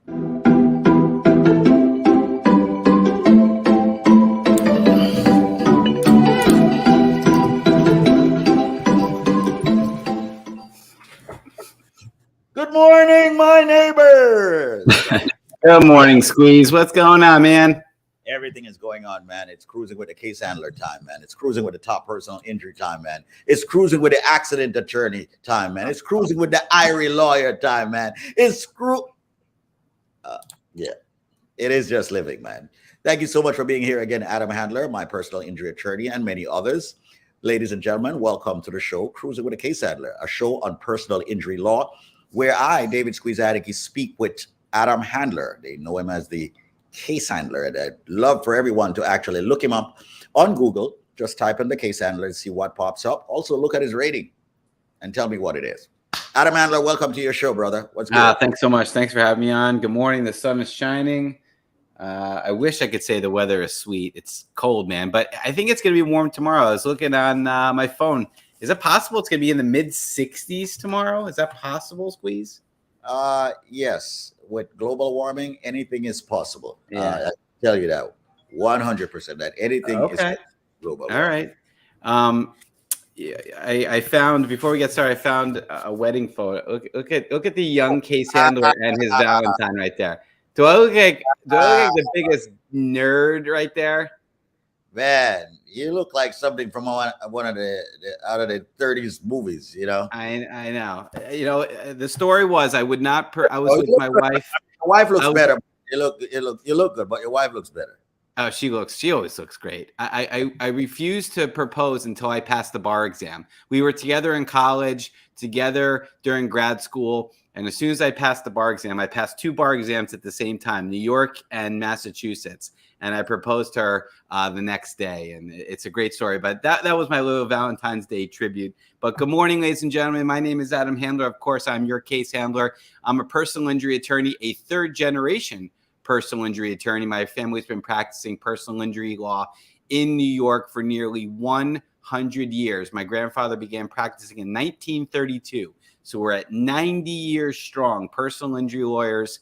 Good morning, my neighbors. Good morning, Squeeze. What's going on, man? Everything is going on, man. It's cruising with the case handler time, man. It's cruising with the top personal injury time, man. It's cruising with the accident attorney time, man. It's cruising with the IRE lawyer time, man. It's yeah, it is just living, man. Thank you so much for being here again, Adam Handler, my personal injury attorney, and many others. Ladies and gentlemen, welcome to the show, Cruising with a Case Handler, a show on personal injury law, where I, David Squeeze Addicky, speak with Adam Handler. They know him as the case handler. And I'd love for everyone to actually look him up on Google. Just type in the case handler and see what pops up. Also, look at his rating and tell me what it is. Adam Handler, welcome to your show, brother. What's good? Thanks so much. Thanks for having me on. Good morning. The sun is shining. I wish I could say the weather is sweet. It's cold, man, but I think it's going to be warm tomorrow. I was looking on my phone. Is it possible it's going to be in the mid 60s tomorrow? Is that possible, Squeeze? Yes. With global warming, anything is possible. Yeah. I tell you that 100% that anything is global. All right. Yeah, I found, before we get started, I found a wedding photo. Look at the young case handler and his Valentine right there. Do I look like the biggest nerd right there? Man, you look like something from one of the out of the 30s movies, you know. I know. You know, the story was I was with my wife. Your wife looks better. You look good, but your wife looks better. Oh, she always looks great. I refused to propose until I passed the bar exam. We were together in college, together during grad school. And as soon as I passed the bar exam, I passed 2 bar exams at the same time, New York and Massachusetts. And I proposed to her the next day. And it's a great story. But that was my little Valentine's Day tribute. But good morning, ladies and gentlemen. My name is Adam Handler. Of course, I'm your case handler. I'm a personal injury attorney, a 3rd-generation personal injury attorney. My family's been practicing personal injury law in New York for nearly 100 years. My grandfather began practicing in 1932. So we're at 90 years strong, personal injury lawyers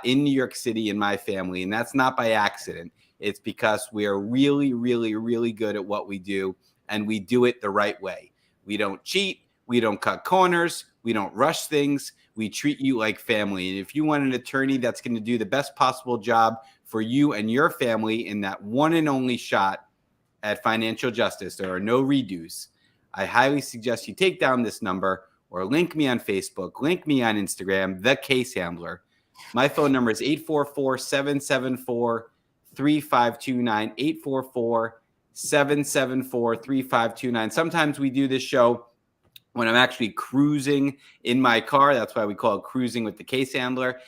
in New York City in my family. And that's not by accident. It's because we are really, really, really good at what we do. And we do it the right way. We don't cheat. We don't cut corners. We don't rush things. We treat you like family. And if you want an attorney that's going to do the best possible job for you and your family in that one and only shot at financial justice, there are no redos. I highly suggest you take down this number or link me on Facebook, link me on Instagram, The Case Handler. My phone number is 844-774-3529, 844-774-3529. Sometimes we do this show when I'm actually cruising in my car. That's why we call it Cruising with the Case Handler.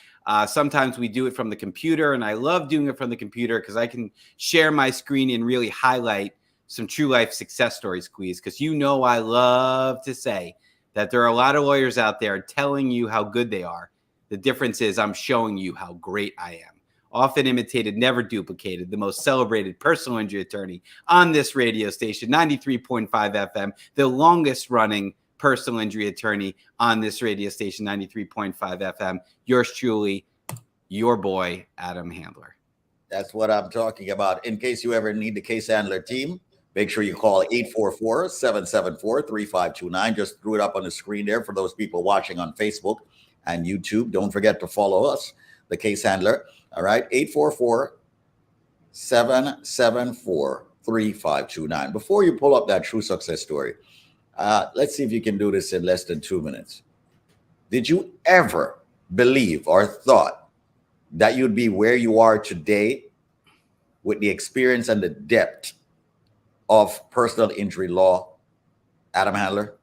Sometimes we do it from the computer, and I love doing it from the computer because I can share my screen and really highlight some true life success stories, Squeeze, because you know I love to say that there are a lot of lawyers out there telling you how good they are. The difference is I'm showing you how great I am. Often imitated, never duplicated, the most celebrated personal injury attorney on this radio station, 93.5 FM, the longest running personal injury attorney on this radio station, 93.5 FM. Yours truly, your boy, Adam Handler. That's what I'm talking about. In case you ever need the case handler team, make sure you call 844-774-3529. Just threw it up on the screen there for those people watching on Facebook and YouTube. Don't forget to follow us, the case handler. All right, 844-774-3529. Before you pull up that true success story, let's see if you can do this in less than 2 minutes. Did you ever believe or thought that you'd be where you are today with the experience and the depth of personal injury law, Adam Handler?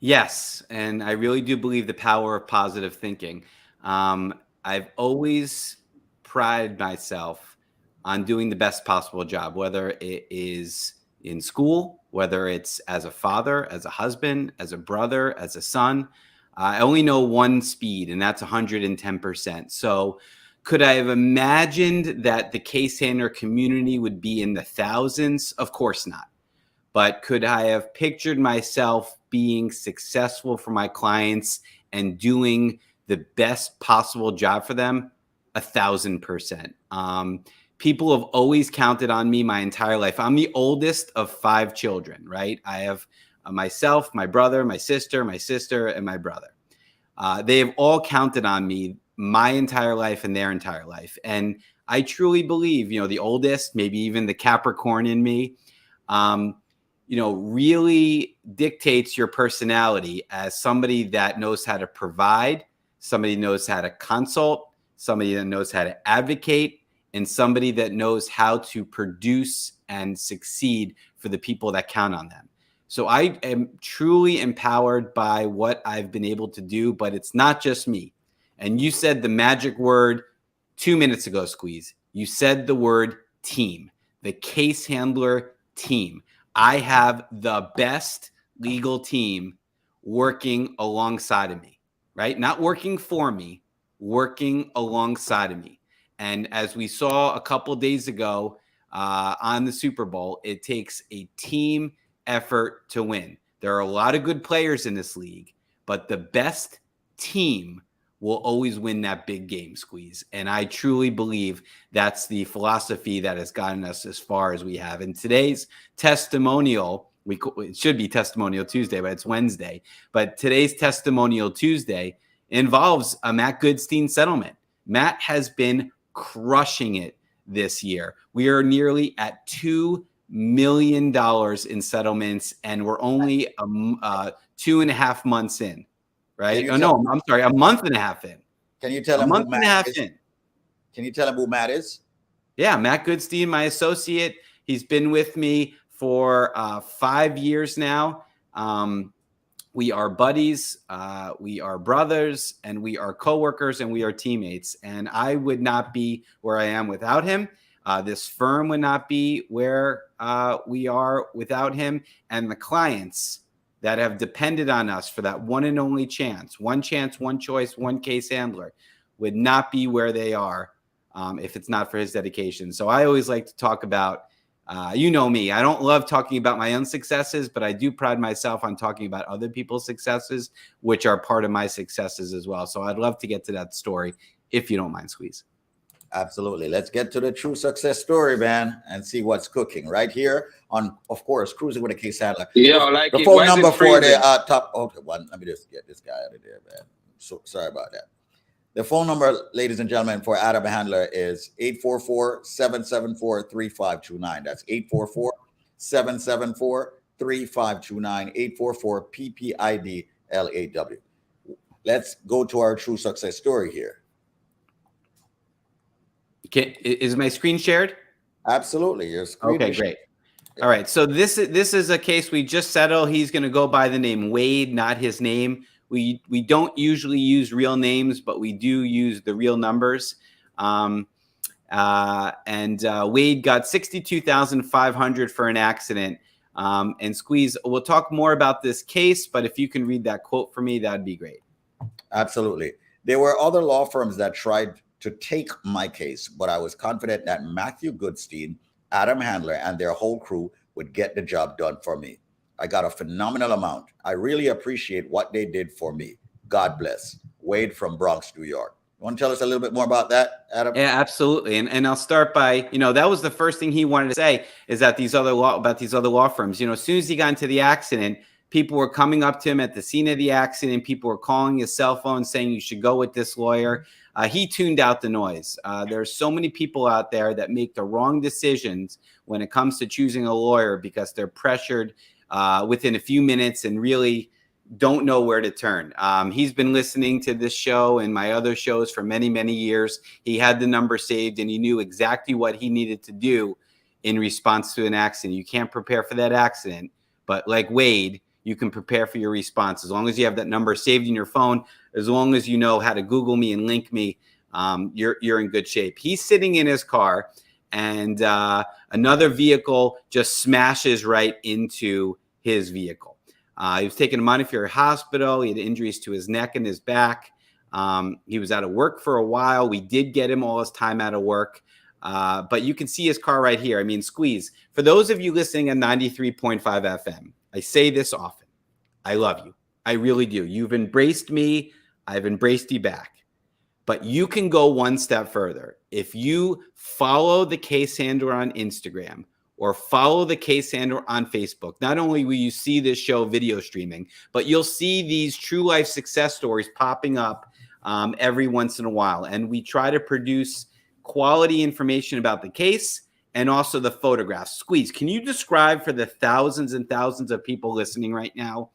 Yes, and I really do believe the power of positive thinking. I've always prided myself on doing the best possible job, whether it is in school, whether it's as a father, as a husband, as a brother, as a son. I only know one speed, and that's 110%. So could I have imagined that the case handler community would be in the thousands? Of course not. But could I have pictured myself being successful for my clients and doing the best possible job for them, 1,000%. People have always counted on me my entire life. I'm the oldest of 5 children, right? I have myself, my brother, my sister, and my brother. They have all counted on me my entire life and their entire life. And I truly believe, the oldest, maybe even the Capricorn in me, really dictates your personality as somebody that knows how to provide, somebody knows how to consult, somebody that knows how to advocate, and somebody that knows how to produce and succeed for the people that count on them. So I am truly empowered by what I've been able to do, but it's not just me. And you said the magic word 2 minutes ago, Squeeze. You said the word team, the case handler team. I have the best legal team working alongside of me, right? Not working for me, working alongside of me. And as we saw a couple days ago on the Super Bowl, it takes a team effort to win. There are a lot of good players in this league, but the best team will always win that big game, Squeeze. And I truly believe that's the philosophy that has gotten us as far as we have. And today's testimonial, it should be Testimonial Tuesday, but it's Wednesday. But today's Testimonial Tuesday involves a Matt Goodstein settlement. Matt has been crushing it this year. We are nearly at $2 million in settlements, and we're only 2.5 months in, right? Oh, no, I'm sorry, a month and a half in. Can you tell him who Matt is? Can you tell him who Matt is? Yeah, Matt Goodstein, my associate. He's been with me for 5 years now. We are buddies, we are brothers, and we are coworkers, and we are teammates. And I would not be where I am without him. This firm would not be where we are without him. And the clients that have depended on us for that one and only chance, one choice, one case handler, would not be where they are if it's not for his dedication. So I always like to talk about, you know me, I don't love talking about my own successes, but I do pride myself on talking about other people's successes, which are part of my successes as well. So I'd love to get to that story if you don't mind, Squeeze. Absolutely. Let's get to the true success story, man, and see what's cooking right here on, of course, Cruising with a Case Handler. Yeah, like the phone number for the top. Okay, one. Let me just get this guy out of there, man. So sorry about that. The phone number, ladies and gentlemen, for Adam Handler is 844-774-3529. That's 844-774-3529. 844-PPID-LAW. Let's go to our true success story here. Is my screen shared? Absolutely. Your screen. Okay, great. All right. So this is a case we just settled. He's going to go by the name Wade, not his name. We don't usually use real names, but we do use the real numbers. Wade got $62,500 for an accident. And Squeeze, we'll talk more about this case, but if you can read that quote for me, that'd be great. Absolutely. There were other law firms that tried to take my case, but I was confident that Matthew Goodstein, Adam Handler, and their whole crew would get the job done for me. I got a phenomenal amount. I really appreciate what they did for me. God bless. Wade from Bronx, New York. You want to tell us a little bit more about that, Adam? Yeah, absolutely. And I'll start by, that was the first thing he wanted to say, is that these other law firms, as soon as he got into the accident, people were coming up to him at the scene of the accident. People were calling his cell phone saying you should go with this lawyer. He tuned out the noise. There's so many people out there that make the wrong decisions when it comes to choosing a lawyer because they're pressured within a few minutes and really don't know where to turn. He's been listening to this show and my other shows for many, many years. He had the number saved and he knew exactly what he needed to do in response to an accident. You can't prepare for that accident, but like Wade, you can prepare for your response. As long as you have that number saved in your phone, as long as you know how to Google me and link me, you're in good shape. He's sitting in his car and another vehicle just smashes right into his vehicle. He was taking him out of your hospital. He had injuries to his neck and his back. He was out of work for a while. We did get him all his time out of work. But you can see his car right here. I mean, Squeeze, for those of you listening at 93.5 FM, I say this often. I love you. I really do. You've embraced me I've embraced you back. But you can go one step further. If you follow the case handler on Instagram or follow the case handler on Facebook, not only will you see this show video streaming, but you'll see these true life success stories popping up every once in a while. And we try to produce quality information about the case and also the photographs. Squeeze, can you describe for the thousands and thousands of people listening right now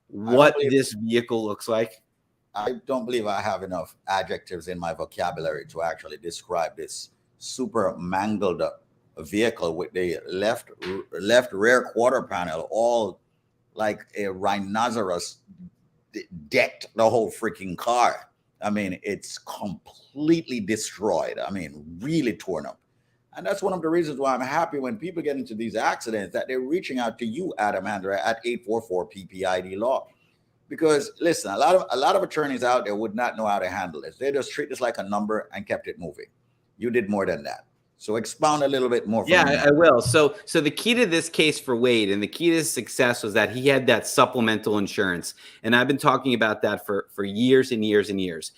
what this vehicle looks like? I don't believe I have enough adjectives in my vocabulary to actually describe this super mangled vehicle with the left rear quarter panel all like a rhinoceros decked the whole freaking car. I mean, it's completely destroyed. I mean, really torn up. And that's one of the reasons why I'm happy when people get into these accidents that they're reaching out to you, Adam Handler, at 844 PPID Law. Because listen, a lot of attorneys out there would not know how to handle this. They just treat this like a number and kept it moving. You did more than that. So expound a little bit more. Yeah, I will. So the key to this case for Wade and the key to his success was that he had that supplemental insurance. And I've been talking about that for years and years and years.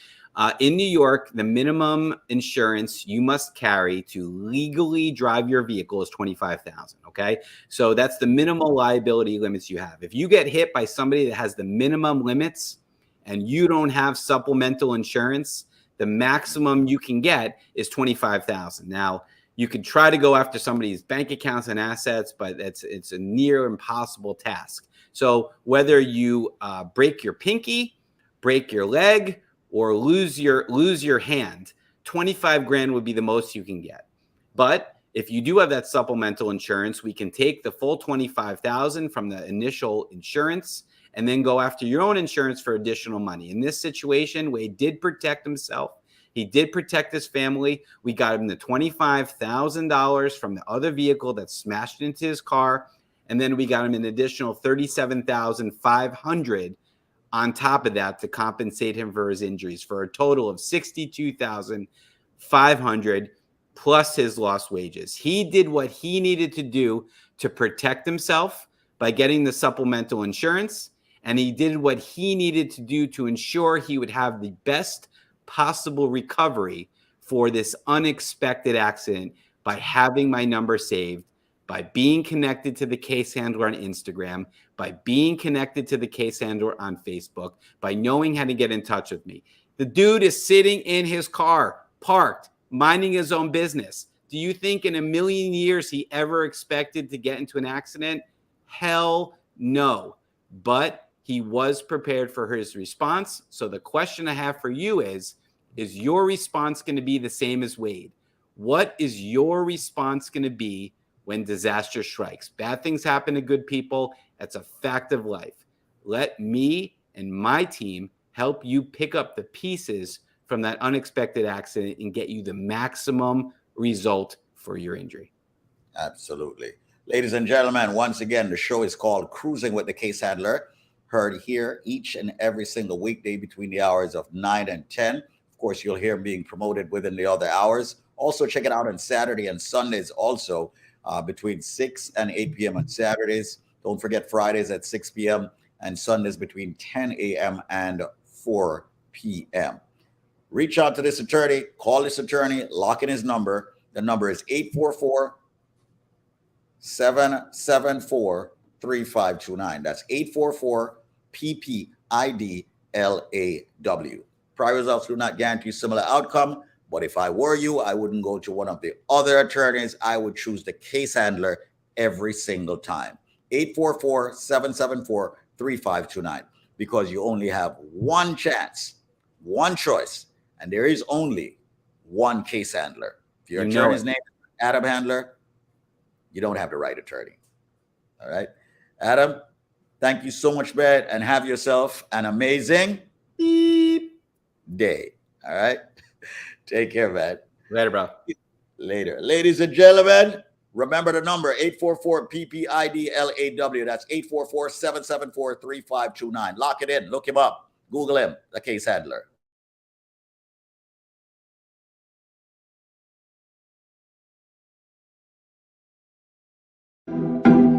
In New York, the minimum insurance you must carry to legally drive your vehicle is $25,000. Okay, so that's the minimal liability limits you have. If you get hit by somebody that has the minimum limits and you don't have supplemental insurance, the maximum you can get is $25,000. Now, you could try to go after somebody's bank accounts and assets, but it's a near impossible task. So whether you break your pinky, break your leg, or lose your hand, 25 grand would be the most you can get. But if you do have that supplemental insurance, we can take the full 25,000 from the initial insurance and then go after your own insurance for additional money. In this situation, Wade did protect himself. He did protect his family. We got him the $25,000 from the other vehicle that smashed into his car. And then we got him an additional $37,500 on top of that to compensate him for his injuries, for a total of $62,500 plus his lost wages. He did what he needed to do to protect himself by getting the supplemental insurance, and he did what he needed to do to ensure he would have the best possible recovery for this unexpected accident by having my number saved, by being connected to the case handler on Instagram, by being connected to the case handler on Facebook, by knowing how to get in touch with me. The dude is sitting in his car, parked, minding his own business. Do you think in a million years he ever expected to get into an accident? Hell no. But he was prepared for his response. So the question I have for you is your response going to be the same as Wade? What is your response going to be when disaster strikes? Bad things happen to good people. That's a fact of life. Let me and my team help you pick up the pieces from that unexpected accident and get you the maximum result for your injury. Absolutely. Ladies and gentlemen, once again, the show is called Cruising with the Case Handler, heard here each and every single weekday between the hours of 9 and 10. Of course, you'll hear him being promoted within the other hours. Also, check it out on Saturday and Sundays also. Between 6 and 8 p.m. on Saturdays. Don't forget Fridays at 6 p.m. and Sundays between 10 a.m. and 4 p.m. Reach out to this attorney, call this attorney, lock in his number. The number is 844-774-3529. That's 844-PPID-LAW. Prior results do not guarantee similar outcome. But if I were you, I wouldn't go to one of the other attorneys. I would choose the case handler every single time. 844-774-3529. Because you only have one chance, one choice, and there is only one case handler. If your attorney's name is Adam Handler, you don't have the right attorney. All right? Adam, thank you so much, man, and have yourself an amazing day. All right? Take care, man. Later, bro. Later. Ladies and gentlemen, remember the number, 844-PPID-LAW. That's 844-774-3529. Lock it in. Look him up. Google him, the case handler.